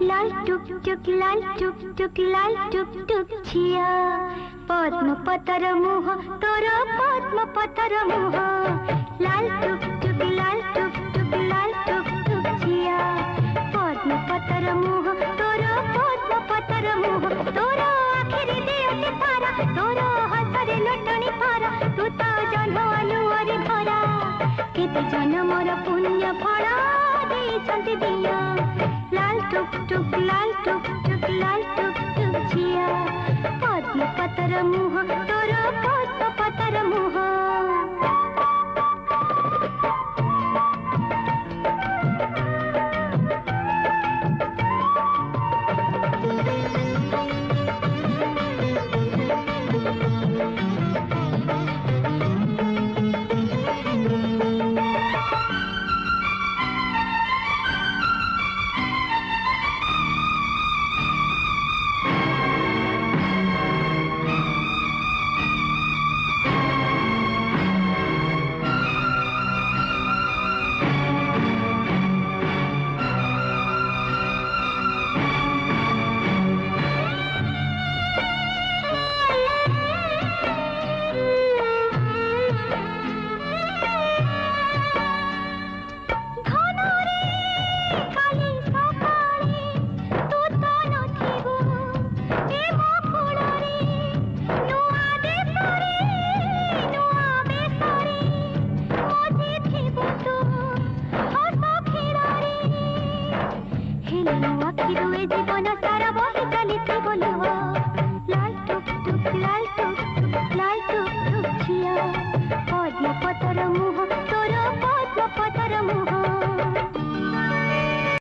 लाल टुक टुक लाल टुक टुक लाल टुक टुक छिया पद्म पतर मुह तोर पद्म पतर मुह लाल टुक टुक लाल टुक टुक लाल टुक टुक छिया पद्म पतर मुह तोर पद्म पतर मुह तोर आखिरी दियते तारा तोर हसरे लटणी पारा तू तो जन्म अलुअरी भरा केते जन्मर पुण्य फल देइछन्ति दिया लाल टुक टुक लाल टुक टुक लाल टुक टुक छिया पद्म पतर मुह तोर पद्म पतर मुह जीवन